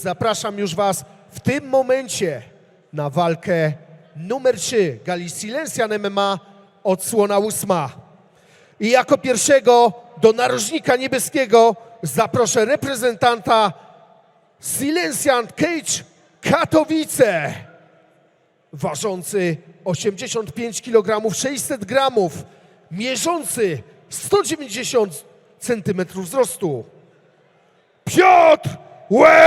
zapraszam już Was w tym momencie na walkę numer 3 gali Silencjan MMA, odsłona 8. I jako pierwszego do narożnika niebieskiego zaproszę reprezentanta Silencjan Cage Katowice, ważący 85 kg 600 g, mierzący 190 cm wzrostu, Piotr Łęcki!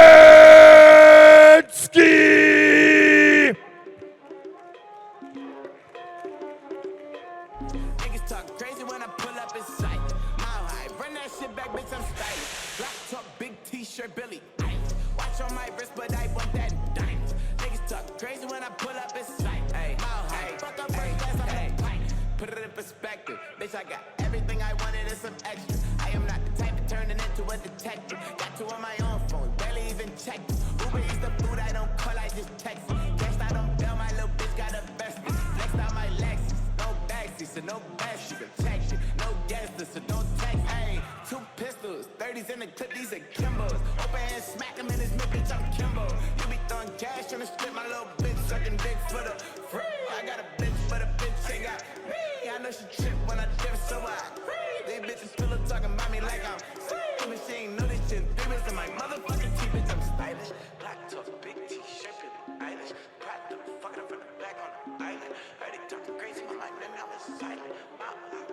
Niggas talk crazy when I pull up in sight. Mile high, run that shit back, bitch, I'm stylish. Black top, big t-shirt, Billy. Ice. Watch on my wrist, but I want that diamond. Niggas talk crazy when I pull up in sight. Hey, mile high, fuck up first class, I'm a pipe. Put it in perspective, bitch, I got everything I wanted and some extra. I am not the type of turning into a detective. Got two on my own phone, barely even check it. Uber is the food I don't call, I just text it. Guess I don't tell my little bitch got a best. Flexed out my Lexus, no backseat, so no best, you can check it. No gas, so don't text. Hey, 2 pistols, 30s in the clip, these are Kimbos. Open hand, smack him in his mid, bitch, I'm Kimbo. You be throwing cash on the strip, my little bitch sucking dick for the free. I got a bitch, but a bitch ain't got me. I know she trip when I dip, so I free. These bitches still talking about me like I'm free. But she ain't know this shit, 3 bits in my motherfucking teeth, bitch, I'm stylish. Black top, big t-shirt, Billie Eilish. Pratt them, fucking up from the back on the island. Heard they talking crazy, but my name now is silent.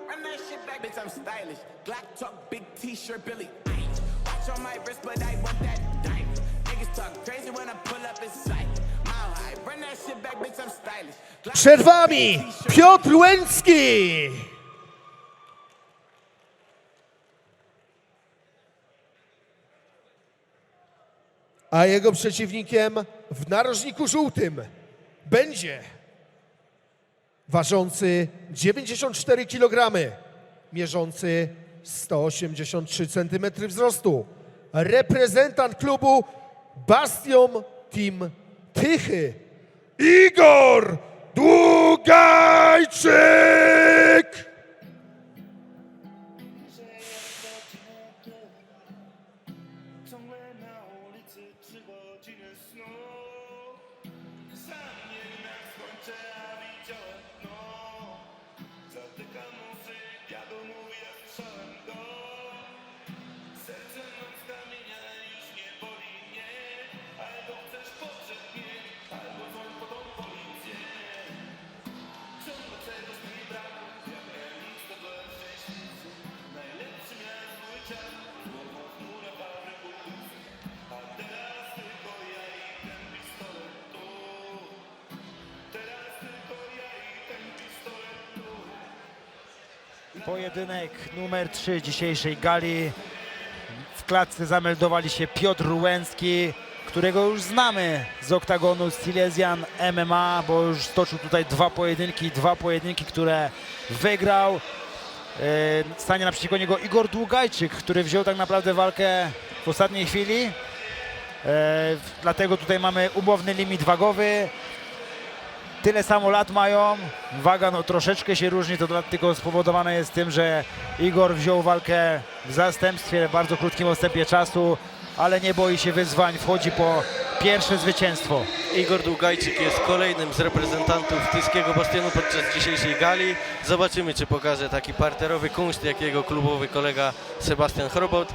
Run that shit back, bitch, I'm stylish. Black top, big t-shirt, Billie Eilish. Watch on my wrist, but I want that diamond. Niggas talk crazy when I pull up in sight. Mile high, run that shit back, bitch, I'm stylish. Przed Wami Piotr Łęcki! A jego przeciwnikiem w narożniku żółtym będzie ważący 94 kg, mierzący 183 cm wzrostu, reprezentant klubu Bastion Team Tychy, Igor Długajczyk! Ciągle na ulicy 3 godziny snu. Sam nie wiem jak skończę, a widziałem dno. Zatykam uszy, ja go mówię, słyszałem go. Serce mam z kamienia, już nie boli mnie. Albo chcesz poprzeć mnie, albo dzwoń po tą policję. Ciągle czegoś mi brak, ja miałem nic, to byłem szczęśliwy. Najlepszy miałem mój czas, słowo chmura fabryku. A teraz tylko ja i ten pistolet tu. Teraz tylko ja i ten pistolet tu. Pojedynek numer 3 dzisiejszej gali. W klatce zameldowali się Piotr Łęcki, którego już znamy z oktagonu Silencjan MMA, bo już stoczył tutaj 2 pojedynki, które wygrał. Stanie naprzeciwko niego Igor Długajczyk, który wziął tak naprawdę walkę w ostatniej chwili. Dlatego tutaj mamy umowny limit wagowy. Tyle samo lat mają, waga no troszeczkę się różni, to tylko spowodowane jest tym, że Igor wziął walkę w zastępstwie, w bardzo krótkim odstępie czasu, ale nie boi się wyzwań, wchodzi po pierwsze zwycięstwo. Igor Długajczyk jest kolejnym z reprezentantów tyskiego Bastionu podczas dzisiejszej gali. Zobaczymy, czy pokaże taki parterowy kunszt, jak jego klubowy kolega Sebastian Chrobot.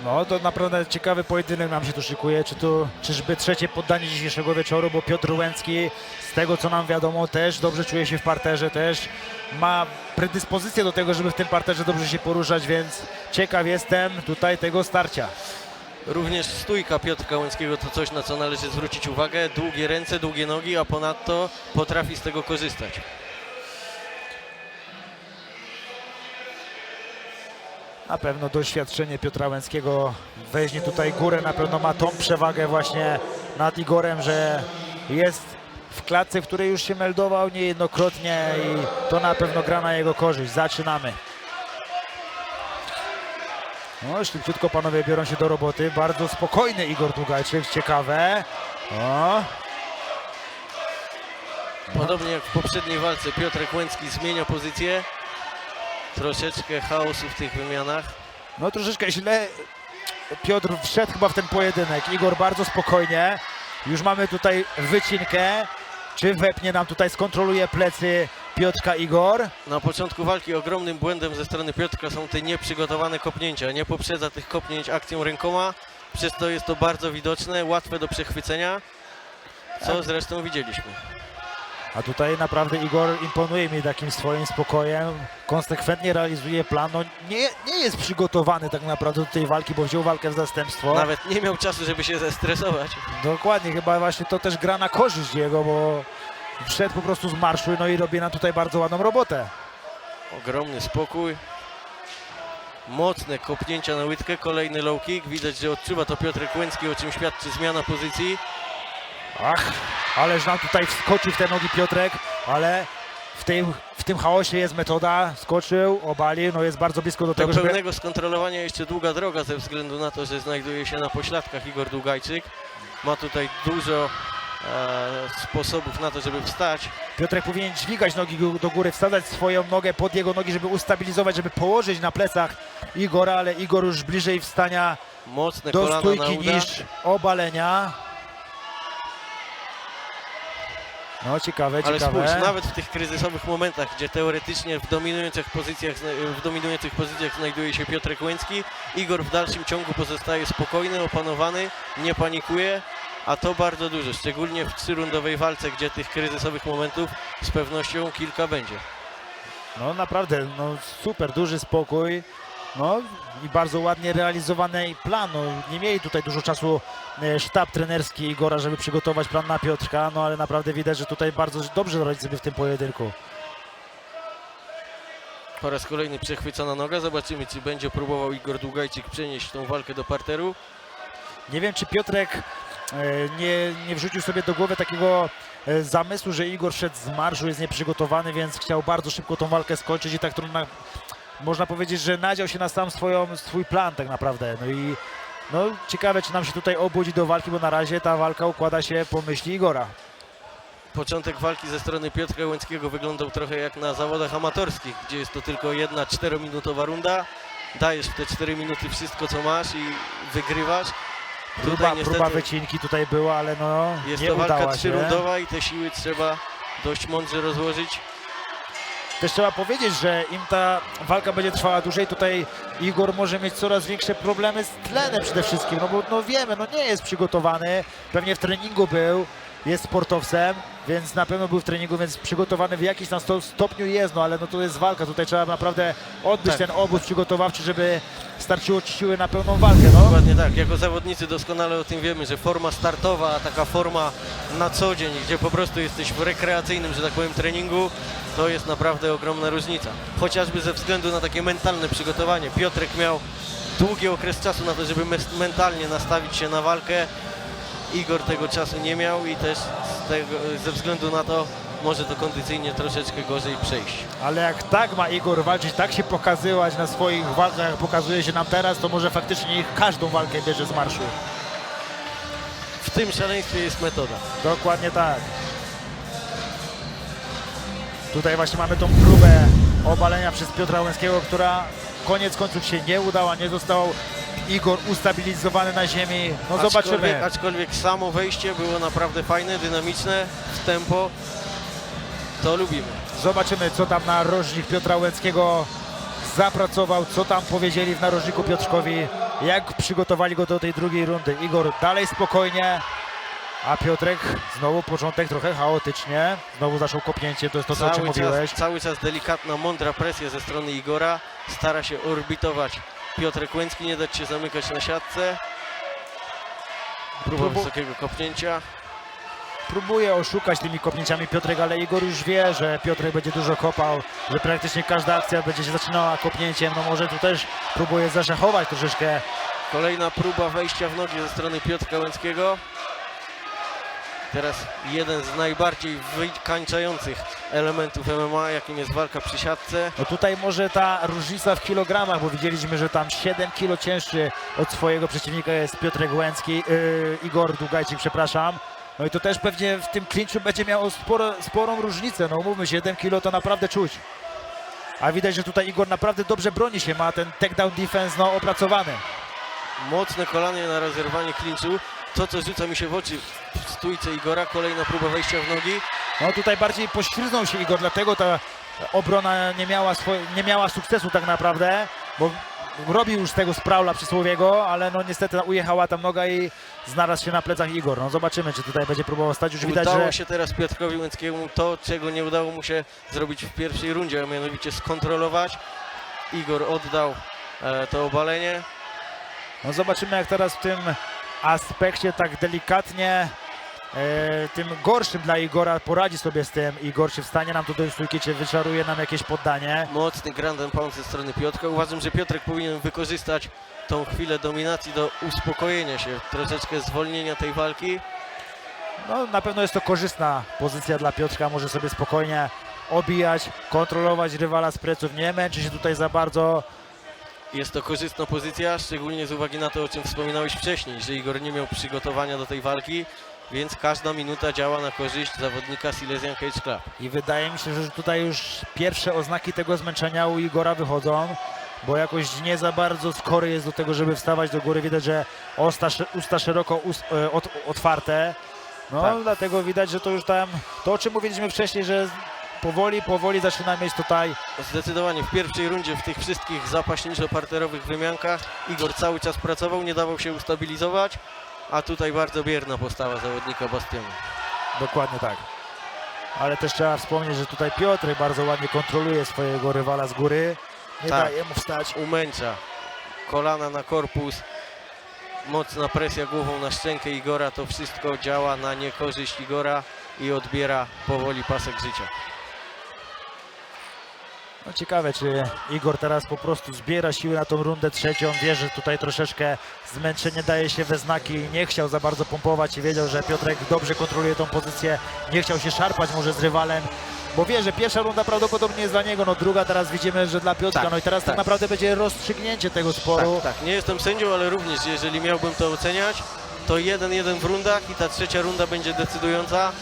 No to naprawdę ciekawy pojedynek nam się tu szykuje, czyżby trzecie poddanie dzisiejszego wieczoru, bo Piotr Łęcki, z tego co nam wiadomo, też dobrze czuje się w parterze, też ma predyspozycję do tego, żeby w tym parterze dobrze się poruszać, więc ciekaw jestem tutaj tego starcia. Również stójka Piotrka Łęckiego to coś, na co należy zwrócić uwagę. Długie ręce, długie nogi, a ponadto potrafi z tego korzystać. Na pewno doświadczenie Piotra Łęckiego weźmie tutaj górę, na pewno ma tą przewagę właśnie nad Igorem, że jest w klatce, w której już się meldował niejednokrotnie i to na pewno gra na jego korzyść. Zaczynamy. No, szybciutko panowie biorą się do roboty. Bardzo spokojny Igor Długajczyk, ciekawe. O. Podobnie jak w poprzedniej walce Piotrek Łęcki zmienia pozycję. Troszeczkę chaosu w tych wymianach. No troszeczkę źle Piotr wszedł chyba w ten pojedynek. Igor bardzo spokojnie. Już mamy tutaj wycinkę. Czy wepnie nam tutaj, skontroluje plecy Piotrka Igor? Na początku walki ogromnym błędem ze strony Piotrka są te nieprzygotowane kopnięcia. Nie poprzedza tych kopnięć akcją rękoma, przez to jest to bardzo widoczne, łatwe do przechwycenia, co zresztą widzieliśmy. A tutaj naprawdę Igor imponuje mi takim swoim spokojem. Konsekwentnie realizuje plan. No nie jest przygotowany tak naprawdę do tej walki, bo wziął walkę w zastępstwo. Nawet nie miał czasu, żeby się zestresować. Dokładnie, chyba właśnie to też gra na korzyść jego, bo wszedł po prostu z marszu, no i robi nam tutaj bardzo ładną robotę. Ogromny spokój. Mocne kopnięcia na łydkę, kolejny low kick. Widać, że odczuwa to Piotrek Łęcki, o czym świadczy zmiana pozycji. Ach, ależ nam tutaj wskoczył w te nogi Piotrek, ale w tym chaosie jest metoda. Wskoczył, obalił, no jest bardzo blisko do Do tego, żeby... pełnego skontrolowania jeszcze długa droga ze względu na to, że znajduje się na pośladkach Igor Długajczyk. Ma tutaj dużo sposobów na to, żeby wstać. Piotrek powinien dźwigać nogi do góry, wsadzać swoją nogę pod jego nogi, żeby ustabilizować, żeby położyć na plecach Igora, ale Igor już bliżej wstania Mocne do kolana na stójki uda. niż obalenia. No ciekawe, Ale ciekawe. spójrz, nawet w tych kryzysowych momentach, gdzie teoretycznie w dominujących pozycjach znajduje się Piotrek Łęcki, Igor w dalszym ciągu pozostaje spokojny, opanowany, nie panikuje, a to bardzo dużo, szczególnie w trzyrundowej walce, gdzie tych kryzysowych momentów z pewnością kilka będzie. No naprawdę, no super, duży spokój. No i bardzo ładnie realizowany plan. No, nie mieli tutaj dużo czasu sztab trenerski Igora, żeby przygotować plan na Piotrka, no ale naprawdę widać, że tutaj bardzo dobrze radzi sobie w tym pojedynku. Po raz kolejny przechwycona noga, zobaczymy, czy będzie próbował Igor Długajczyk przenieść tą walkę do parteru. Nie wiem, czy Piotrek nie wrzucił sobie do głowy takiego zamysłu, że Igor szedł z marszu, jest nieprzygotowany, więc chciał bardzo szybko tą walkę skończyć i tak trudno, można powiedzieć, że nadział się na sam swój plan tak naprawdę. No i no, ciekawe, czy nam się tutaj obudzi do walki, bo na razie ta walka układa się po myśli Igora. Początek walki ze strony Piotra Łęckiego wyglądał trochę jak na zawodach amatorskich, gdzie jest to tylko jedna 4-minutowa runda. Dajesz w te 4 minuty wszystko, co masz i wygrywasz. Próba wycinki tutaj była, ale no jest nie to walka udała się. trzyrundowa i te siły trzeba dość mądrze rozłożyć. Też trzeba powiedzieć, że im ta walka będzie trwała dłużej, tutaj Igor może mieć coraz większe problemy z tlenem przede wszystkim, no bo no wiemy, no nie jest przygotowany, pewnie w treningu był, jest sportowcem, więc na pewno był w treningu, więc przygotowany w jakimś tam stopniu jest, no ale no to jest walka, tutaj trzeba naprawdę odbyć Tak. ten obóz przygotowawczy, żeby starczyło siły na pełną walkę, no. Dokładnie tak, jako zawodnicy doskonale o tym wiemy, że forma startowa, a taka forma na co dzień, gdzie po prostu jesteś w rekreacyjnym, że tak powiem, treningu, to jest naprawdę ogromna różnica. Chociażby ze względu na takie mentalne przygotowanie. Piotrek miał długi okres czasu na to, żeby mentalnie nastawić się na walkę. Igor tego czasu nie miał i też ze względu na to może to kondycyjnie troszeczkę gorzej przejść. Ale jak tak ma Igor walczyć, tak się pokazywać na swoich walkach, jak pokazuje się nam teraz, to może faktycznie każdą walkę bierze z marszu. W tym szaleństwie jest metoda. Dokładnie tak. Tutaj właśnie mamy tą próbę obalenia przez Piotra Łęckiego, która koniec końców się nie udała, nie został Igor ustabilizowany na ziemi. No zobaczymy. Aczkolwiek samo wejście było naprawdę fajne, dynamiczne, w tempo. To lubimy. Zobaczymy, co tam narożnik Piotra Łęckiego zapracował, co tam powiedzieli w narożniku Piotrkowi, jak przygotowali go do tej drugiej rundy. Igor dalej spokojnie, a Piotrek znowu początek trochę chaotycznie. Znowu zaczął kopnięcie, to jest to, co o czym mówiłeś. Cały czas delikatna, mądra presja ze strony Igora. Stara się orbitować Piotrek Łęcki, nie dać się zamykać na siatce. Próba wysokiego kopnięcia. Próbuje oszukać tymi kopnięciami Piotrek, ale Igor już wie, że Piotrek będzie dużo kopał, że praktycznie każda akcja będzie się zaczynała kopnięciem. No może tu też próbuje zaszachować troszeczkę. Kolejna próba wejścia w nogi ze strony Piotra Łęckiego. Teraz jeden z najbardziej wykańczających elementów MMA, jakim jest walka przy siatce. No tutaj może ta różnica w kilogramach, bo widzieliśmy, że tam 7 kg cięższy od swojego przeciwnika jest Piotrek Łęcki, Igor Długajczyk, przepraszam. No i to też pewnie w tym klinczu będzie miało sporą różnicę. No umówmy się, 7 kg to naprawdę czuć. A widać, że tutaj Igor naprawdę dobrze broni się, ma ten takedown defense no, opracowany. Mocne kolanie na rozerwanie klinczu. To, co rzuca mi się w oczy w stójce Igora, kolejna próba wejścia w nogi. No tutaj bardziej poślizgnął się Igor, dlatego ta obrona nie miała sukcesu tak naprawdę, bo robił już z tego spraula przysłowiego, ale no niestety ujechała tam noga i znalazł się na plecach Igor. No zobaczymy, czy tutaj będzie próbował stać. Już widać, Udało że się teraz Piotrkowi Łęckiemu to, czego nie udało mu się zrobić w pierwszej rundzie, a mianowicie skontrolować. Igor oddał to obalenie. no zobaczymy, jak teraz w tym aspekcie tak delikatnie tym gorszym dla Igora poradzi sobie z tym Igor, czy wstanie nam tutaj w stójki, czy wyczaruje nam jakieś poddanie. Mocny grand and pound ze strony Piotrka. Uważam, że Piotrek powinien wykorzystać tą chwilę dominacji do uspokojenia się, troszeczkę zwolnienia tej walki. No na pewno jest to korzystna pozycja dla Piotrka, może sobie spokojnie obijać, kontrolować rywala z pleców, nie męczy się tutaj za bardzo. Jest to korzystna pozycja, szczególnie z uwagi na to, o czym wspominałeś wcześniej, że Igor nie miał przygotowania do tej walki, więc każda minuta działa na korzyść zawodnika Silesian Cage Club. I wydaje mi się, że tutaj już pierwsze oznaki tego zmęczenia u Igora wychodzą, bo jakoś nie za bardzo skory jest do tego, żeby wstawać do góry. Widać, że usta szeroko otwarte. No Tak. dlatego widać, że to już tam, to o czym mówiliśmy wcześniej, że powoli zaczyna mieć tutaj. Zdecydowanie w pierwszej rundzie w tych wszystkich zapaśniczo-parterowych wymiankach Igor cały czas pracował, nie dawał się ustabilizować, a tutaj bardzo bierna postawa zawodnika Bastionu. Dokładnie tak. Ale też trzeba wspomnieć, że tutaj Piotrek bardzo ładnie kontroluje swojego rywala z góry. Nie Tak. daje mu wstać. Umęcza, kolana na korpus, mocna presja głową na szczękę Igora, to wszystko działa na niekorzyść Igora i odbiera powoli pasek życia. No ciekawe, czy Igor teraz po prostu zbiera siły na tą rundę trzecią. Wie, że tutaj troszeczkę zmęczenie daje się we znaki. Nie chciał za bardzo pompować i wiedział, że Piotrek dobrze kontroluje tą pozycję. Nie chciał się szarpać może z rywalem, bo wie, że pierwsza runda prawdopodobnie jest dla niego. No druga teraz widzimy, że dla Piotrka. Tak, No i teraz tak tak. naprawdę będzie rozstrzygnięcie tego sporu. Tak, nie jestem sędzią, ale również jeżeli miałbym to oceniać, to 1-1 w rundach i ta trzecia runda będzie decydująca.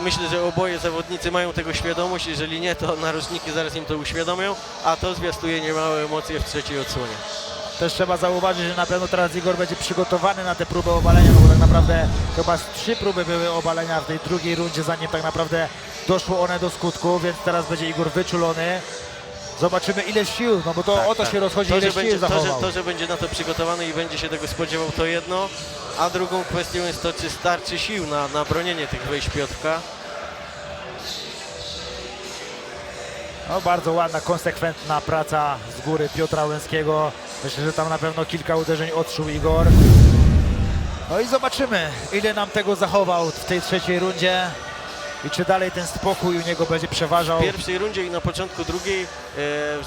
Myślę, że oboje zawodnicy mają tego świadomość, jeżeli nie, to narożniki zaraz im to uświadomią, a to zwiastuje niemałe emocje w trzeciej odsłonie. Też trzeba zauważyć, że na pewno teraz Igor będzie przygotowany na tę próbę obalenia, no bo tak naprawdę chyba z 3 próby były obalenia w tej drugiej rundzie, zanim tak naprawdę doszło one do skutku, więc teraz będzie Igor wyczulony. Zobaczymy ile sił, no bo to o to się rozchodzi, ile sił zachował. To, że będzie na to przygotowany i będzie się tego spodziewał, to jedno, a drugą kwestią jest to, czy starczy sił na bronienie tych wejść Piotrka. No bardzo ładna, konsekwentna praca z góry Piotra Łęckiego. Myślę, że tam na pewno kilka uderzeń odczuł Igor. No i zobaczymy, ile nam tego zachował w tej trzeciej rundzie i czy dalej ten spokój u niego będzie przeważał. W pierwszej rundzie i na początku drugiej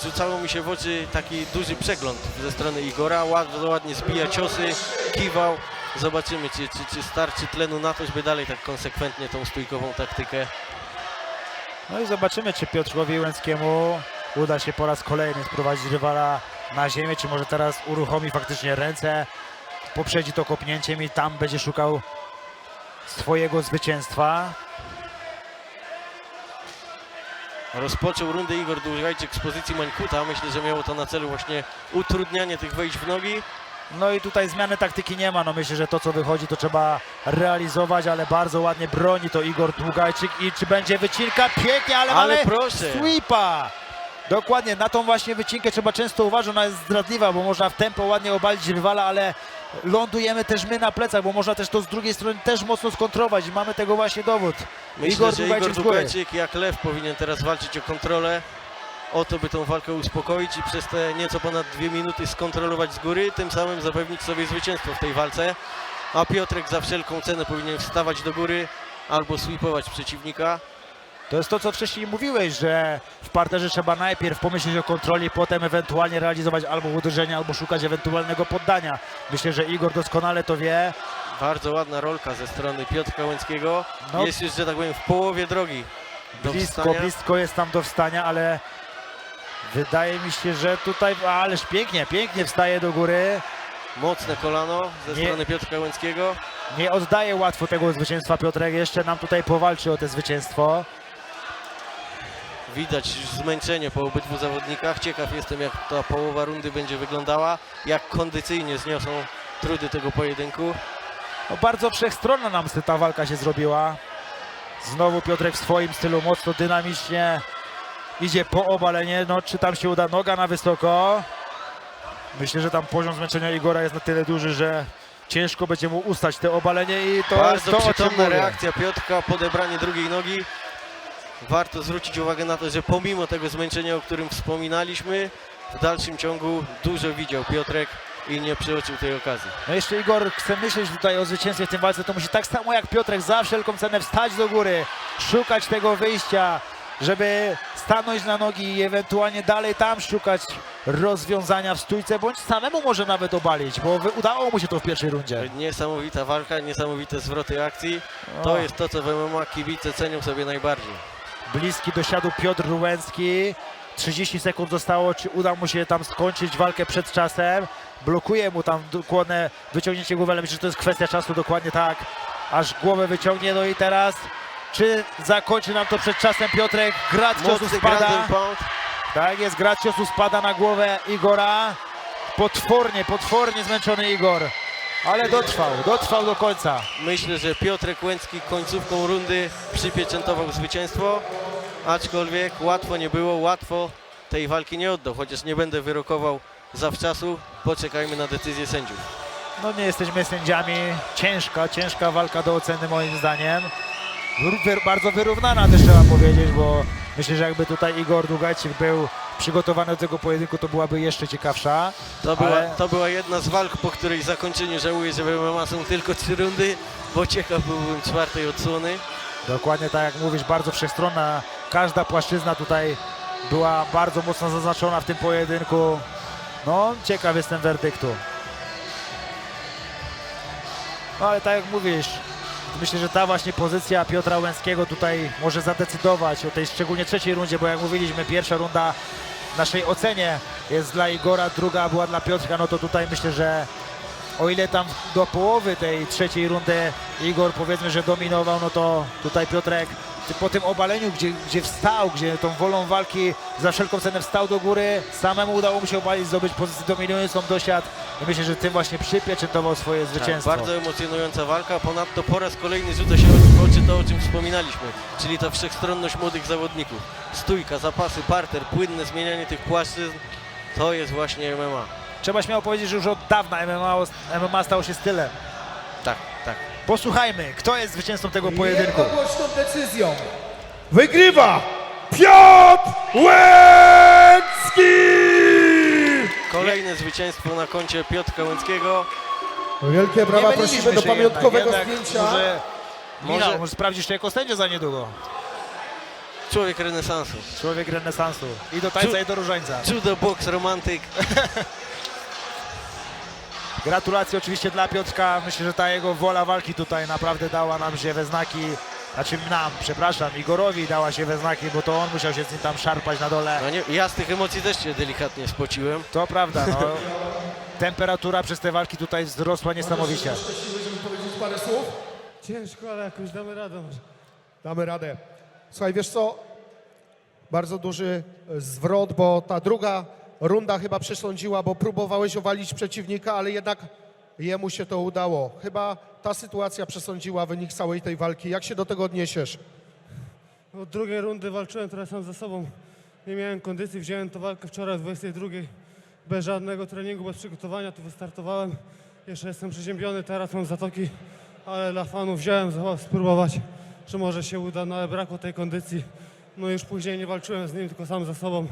rzucało mi się w oczy taki duży przegląd ze strony Igora. Ładnie zbija ciosy, kiwał. Zobaczymy, czy starczy tlenu na to, żeby dalej tak konsekwentnie tą stójkową taktykę. No i zobaczymy, czy Piotrowi Łęckiemu uda się po raz kolejny sprowadzić rywala na ziemię, czy może teraz uruchomi faktycznie ręce, poprzedzi to kopnięciem i tam będzie szukał swojego zwycięstwa. Rozpoczął rundę Igor Dłużajczyk z pozycji Mańkuta. Myślę, że miało to na celu właśnie utrudnianie tych wejść w nogi. No i tutaj zmiany taktyki nie ma, no myślę, że to co wychodzi to trzeba realizować, ale bardzo ładnie broni to Igor Długajczyk i czy będzie wycinka? Pięknie, ale mamy proszę! sweepa! Dokładnie, na tą właśnie wycinkę trzeba często uważać, ona jest zdradliwa, bo można w tempo ładnie obalić rywala, ale lądujemy też my na plecach, bo można też to z drugiej strony też mocno skontrować i mamy tego właśnie dowód. Myślę, że Igor z góry. Długajczyk jak lew powinien teraz walczyć o kontrolę, o to, by tą walkę uspokoić i przez te nieco ponad 2 minuty skontrolować z góry, tym samym zapewnić sobie zwycięstwo w tej walce. A Piotrek za wszelką cenę powinien wstawać do góry albo sweepować przeciwnika. To jest to, co wcześniej mówiłeś, że w parterze trzeba najpierw pomyśleć o kontroli, potem ewentualnie realizować albo uderzenie, albo szukać ewentualnego poddania. Myślę, że Igor doskonale to wie. Bardzo ładna rolka ze strony Piotrka Łęckiego. No. Jest już, że tak powiem, w połowie drogi do wstania. Blisko jest tam do wstania, ale wydaje mi się, że tutaj, ależ pięknie wstaje do góry. Mocne kolano ze Nie. strony Piotrka Łęckiego. Nie oddaje łatwo tego zwycięstwa Piotrek, jeszcze nam tutaj powalczy o to zwycięstwo. Widać już zmęczenie po obydwu zawodnikach. Ciekaw jestem, jak ta połowa rundy będzie wyglądała, jak kondycyjnie zniosą trudy tego pojedynku. No, bardzo wszechstronna nam ta walka się zrobiła. Znowu Piotrek w swoim stylu mocno dynamicznie idzie po obalenie. No, czy tam się uda? Noga na wysoko. Myślę, że tam poziom zmęczenia Igora jest na tyle duży, że ciężko będzie mu ustać te obalenie i to jest Bardzo to, o czym przytomna mówię. reakcja Piotrka, podebranie drugiej nogi. Warto zwrócić uwagę na to, że pomimo tego zmęczenia, o którym wspominaliśmy, w dalszym ciągu dużo widział Piotrek i nie przeoczył tej okazji. No jeszcze Igor chce myśleć tutaj o zwycięstwie w tym walce, to musi tak samo jak Piotrek za wszelką cenę wstać do góry, szukać tego wyjścia, żeby stanąć na nogi i ewentualnie dalej tam szukać rozwiązania w stójce, bądź samemu może nawet obalić, bo udało mu się to w pierwszej rundzie. Niesamowita walka, niesamowite zwroty akcji. To jest to, co w MMA kibice cenią sobie najbardziej. Bliski do siadu Piotr Rułęcki, 30 sekund zostało, czy uda mu się tam skończyć walkę przed czasem. Blokuje mu tam dokładne wyciągnięcie głowy, ale myślę, że to jest kwestia czasu, dokładnie tak, aż głowę wyciągnie. No i teraz, czy zakończy nam to przed czasem Piotrek? Grad ciosu Mocny spada. ground and pound. Tak jest, grad ciosu spada na głowę Igora. Potwornie zmęczony Igor, ale dotrwał do końca. Myślę, że Piotrek Łęcki końcówką rundy przypieczętował zwycięstwo, aczkolwiek łatwo nie było, łatwo tej walki nie oddał, chociaż nie będę wyrokował zawczasu, poczekajmy na decyzję sędziów. No nie jesteśmy sędziami, ciężka walka do oceny moim zdaniem. Bardzo wyrównana też trzeba powiedzieć, bo myślę, że jakby tutaj Igor Dugajczyk był przygotowany do tego pojedynku, to byłaby jeszcze ciekawsza. To była jedna z walk, po której zakończeniu żałuję, że w MMA są tylko 3 rundy, bo ciekaw byłbym 4. odsłony. Dokładnie tak jak mówisz, bardzo wszechstronna, każda płaszczyzna tutaj była bardzo mocno zaznaczona w tym pojedynku. No, ciekaw jestem werdyktu. No ale tak jak mówisz, myślę, że ta właśnie pozycja Piotra Łęckiego tutaj może zadecydować o tej szczególnie trzeciej rundzie, bo jak mówiliśmy, pierwsza runda w naszej ocenie jest dla Igora, druga była dla Piotrka, no to tutaj myślę, że o ile tam do połowy tej trzeciej rundy Igor powiedzmy, że dominował, no to tutaj Piotrek po tym obaleniu, gdzie wstał, gdzie tą wolą walki za wszelką cenę wstał do góry, samemu udało mu się obalić, zdobyć pozycję dominującą, dosiadł i myślę, że tym właśnie przypieczętował swoje zwycięstwo. Bardzo emocjonująca walka, ponadto po raz kolejny rzuca się w oczy to, o czym wspominaliśmy, czyli ta wszechstronność młodych zawodników. Stójka, zapasy, parter, płynne zmienianie tych płaszczyzn, to jest właśnie MMA. Trzeba śmiało powiedzieć, że już od dawna MMA stało się stylem. Tak, tak. Posłuchajmy, kto jest zwycięzcą tego pojedynku. Jednogłośną decyzją wygrywa Piotr Łęcki! Kolejne zwycięstwo na koncie Piotrka Łęckiego. Wielkie brawa, Nie myliliśmy prosimy do się pamiątkowego jednak, zdjęcia. Może sprawdzisz to jako sędzia za niedługo. Człowiek renesansu. Człowiek renesansu. I do tańca, i do różańca. Judo, boks, romantyk. Gratulacje oczywiście dla Piotrka. Myślę, że ta jego wola walki tutaj naprawdę dała nam się we znaki. Znaczy Igorowi dała się we znaki, bo to on musiał się z nim tam szarpać na dole. No nie, ja z tych emocji też się delikatnie spociłem. To prawda, no. Temperatura przez te walki tutaj wzrosła niesamowicie. Żeby powiedzieć parę słów? Ciężko, ale jakoś damy radę. Damy radę. Słuchaj, wiesz co? Bardzo duży zwrot, bo ta druga runda chyba przesądziła, bo próbowałeś owalić przeciwnika, ale jednak jemu się to udało. Chyba ta sytuacja przesądziła wynik całej tej walki. Jak się do tego odniesiesz? Od drugiej rundy walczyłem teraz sam ze sobą. Nie miałem kondycji, wziąłem tę walkę wczoraj o 22. Bez żadnego treningu, bez przygotowania, tu wystartowałem. Jeszcze jestem przeziębiony, teraz mam zatoki, ale dla fanów wziąłem spróbować, że może się uda, no ale brakło tej kondycji. No już później nie walczyłem z nim, tylko sam ze sobą.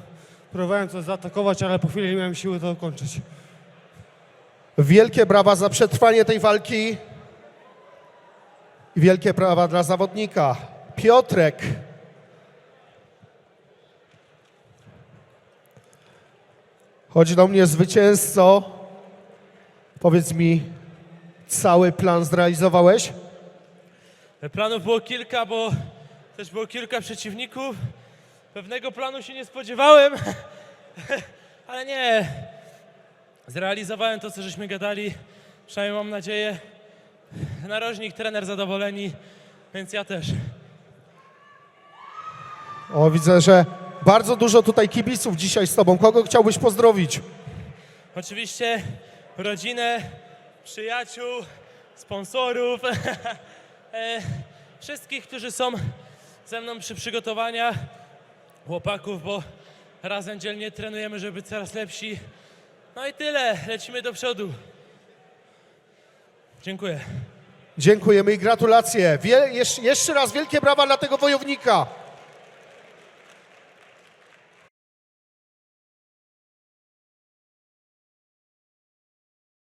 Próbowałem coś zaatakować, ale po chwili nie miałem siły to ukończyć. Wielkie brawa za przetrwanie tej walki. I wielkie brawa dla zawodnika. Piotrek. Chodź do mnie, zwycięzco. Powiedz mi, cały plan zrealizowałeś? Planów było kilka, bo też było kilka przeciwników. Pewnego planu się nie spodziewałem, ale nie. Zrealizowałem to, co żeśmy gadali. Przynajmniej mam nadzieję. Narożnik, trener zadowoleni, więc ja też. O, widzę, że bardzo dużo tutaj kibiców dzisiaj z tobą. Kogo chciałbyś pozdrowić? Oczywiście rodzinę, przyjaciół, sponsorów, wszystkich, którzy są ze mną przy przygotowaniach, chłopaków, bo razem dzielnie trenujemy, żeby być coraz lepsi. No i tyle, lecimy do przodu. Dziękuję. Dziękujemy i gratulacje. Jeszcze raz wielkie brawa dla tego wojownika.